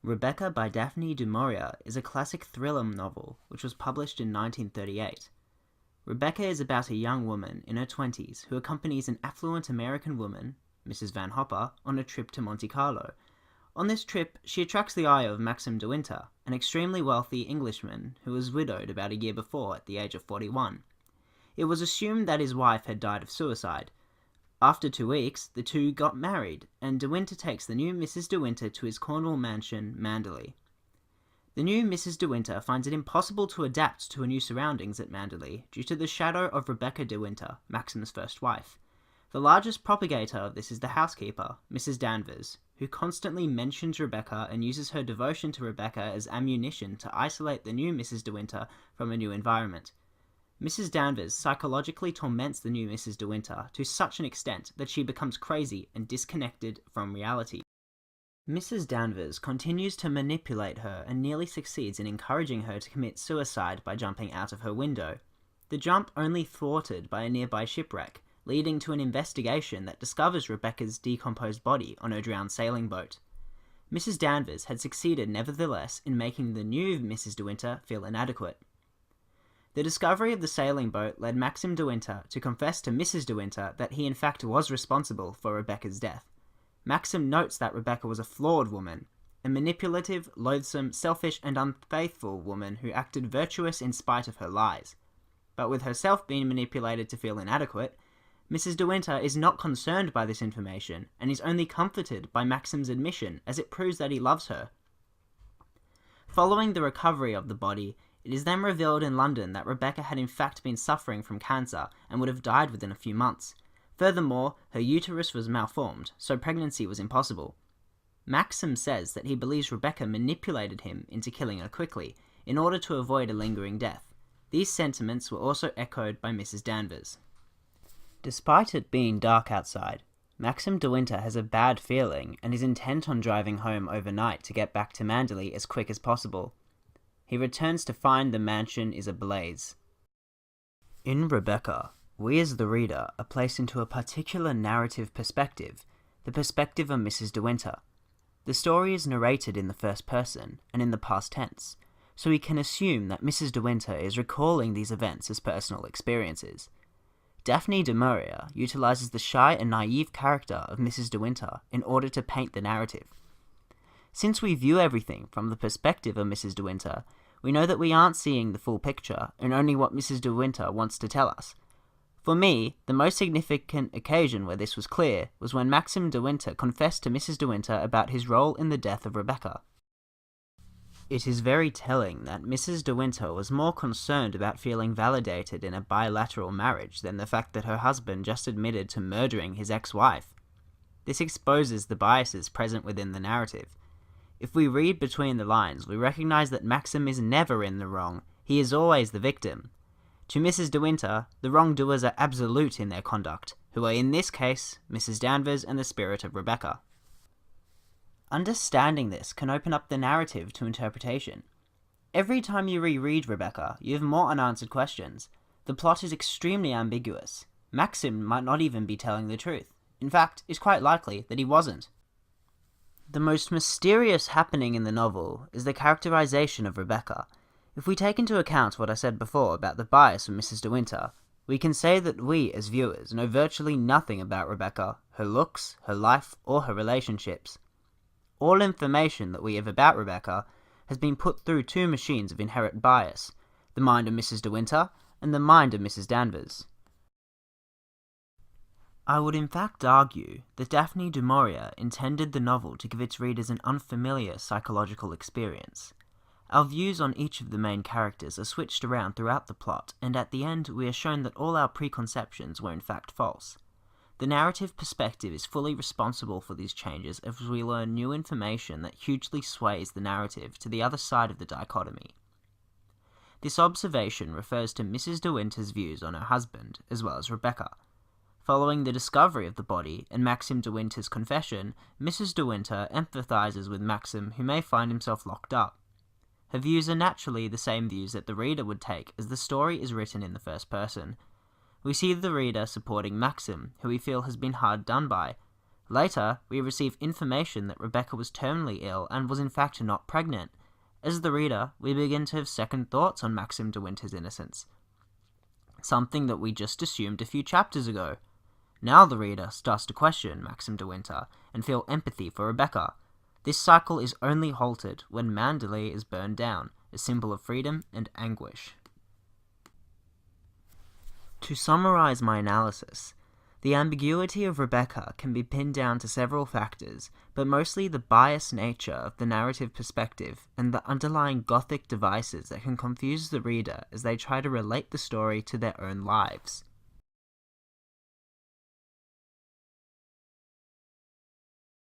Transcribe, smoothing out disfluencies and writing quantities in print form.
Rebecca by Daphne du Maurier is a classic thriller novel which was published in 1938. Rebecca is about a young woman in her 20s who accompanies an affluent American woman, Mrs. Van Hopper, on a trip to Monte Carlo. On this trip, she attracts the eye of Maxim de Winter, an extremely wealthy Englishman who was widowed about a year before at the age of 41. It was assumed that his wife had died of suicide. After 2 weeks, the two got married, and De Winter takes the new Mrs. De Winter to his Cornwall mansion, Manderley. The new Mrs. De Winter finds it impossible to adapt to her new surroundings at Manderley due to the shadow of Rebecca De Winter, Maxim's first wife. The largest propagator of this is the housekeeper, Mrs. Danvers, who constantly mentions Rebecca and uses her devotion to Rebecca as ammunition to isolate the new Mrs. De Winter from a new environment. Mrs. Danvers psychologically torments the new Mrs. De Winter to such an extent that she becomes crazy and disconnected from reality. Mrs. Danvers continues to manipulate her and nearly succeeds in encouraging her to commit suicide by jumping out of her window. The jump only thwarted by a nearby shipwreck, leading to an investigation that discovers Rebecca's decomposed body on her drowned sailing boat. Mrs. Danvers had succeeded nevertheless in making the new Mrs. De Winter feel inadequate. The discovery of the sailing boat led Maxim De Winter to confess to Mrs. De Winter that he in fact was responsible for Rebecca's death. Maxim notes that Rebecca was a flawed woman, a manipulative, loathsome, selfish and unfaithful woman who acted virtuous in spite of her lies. But with herself being manipulated to feel inadequate, Mrs. De Winter is not concerned by this information and is only comforted by Maxim's admission as it proves that he loves her. Following the recovery of the body, it is then revealed in London that Rebecca had in fact been suffering from cancer and would have died within a few months. Furthermore, her uterus was malformed, so pregnancy was impossible. Maxim says that he believes Rebecca manipulated him into killing her quickly, in order to avoid a lingering death. These sentiments were also echoed by Mrs. Danvers. Despite it being dark outside, Maxim De Winter has a bad feeling and is intent on driving home overnight to get back to Manderley as quick as possible. He returns to find the mansion is ablaze. In Rebecca, we as the reader are placed into a particular narrative perspective, the perspective of Mrs. De Winter. The story is narrated in the first person and in the past tense, so we can assume that Mrs. De Winter is recalling these events as personal experiences. Daphne du Maurier utilizes the shy and naive character of Mrs. De Winter in order to paint the narrative. Since we view everything from the perspective of Mrs. De Winter, we know that we aren't seeing the full picture and only what Mrs. De Winter wants to tell us. For me, the most significant occasion where this was clear was when Maxim De Winter confessed to Mrs. De Winter about his role in the death of Rebecca. It is very telling that Mrs. De Winter was more concerned about feeling validated in a bilateral marriage than the fact that her husband just admitted to murdering his ex-wife. This exposes the biases present within the narrative. If we read between the lines, we recognize that Maxim is never in the wrong, he is always the victim. To Mrs. De Winter, the wrongdoers are absolute in their conduct, who are in this case Mrs. Danvers and the spirit of Rebecca. Understanding this can open up the narrative to interpretation. Every time you reread Rebecca, you have more unanswered questions. The plot is extremely ambiguous. Maxim might not even be telling the truth. In fact, it's quite likely that he wasn't. The most mysterious happening in the novel is the characterization of Rebecca. If we take into account what I said before about the bias of Mrs. De Winter, we can say that we, as viewers, know virtually nothing about Rebecca, her looks, her life, or her relationships. All information that we have about Rebecca has been put through two machines of inherent bias, the mind of Mrs. De Winter and the mind of Mrs. Danvers. I would in fact argue that Daphne du Maurier intended the novel to give its readers an unfamiliar psychological experience. Our views on each of the main characters are switched around throughout the plot, and at the end we are shown that all our preconceptions were in fact false. The narrative perspective is fully responsible for these changes as we learn new information that hugely sways the narrative to the other side of the dichotomy. This observation refers to Mrs. De Winter's views on her husband, as well as Rebecca. Following the discovery of the body and Maxim De Winter's confession, Mrs. De Winter empathizes with Maxim, who may find himself locked up. Her views are naturally the same views that the reader would take, as the story is written in the first person. We see the reader supporting Maxim, who we feel has been hard done by, Later, we receive information that Rebecca was terminally ill and was in fact not pregnant. As the reader, we begin to have second thoughts on Maxim de Winter's innocence, something that we just assumed a few chapters ago. Now the reader starts to question Maxim de Winter and feel empathy for Rebecca. This cycle is only halted when Manderley is burned down, a symbol of freedom and anguish. To summarize my analysis, the ambiguity of Rebecca can be pinned down to several factors, but mostly the biased nature of the narrative perspective and the underlying Gothic devices that can confuse the reader as they try to relate the story to their own lives.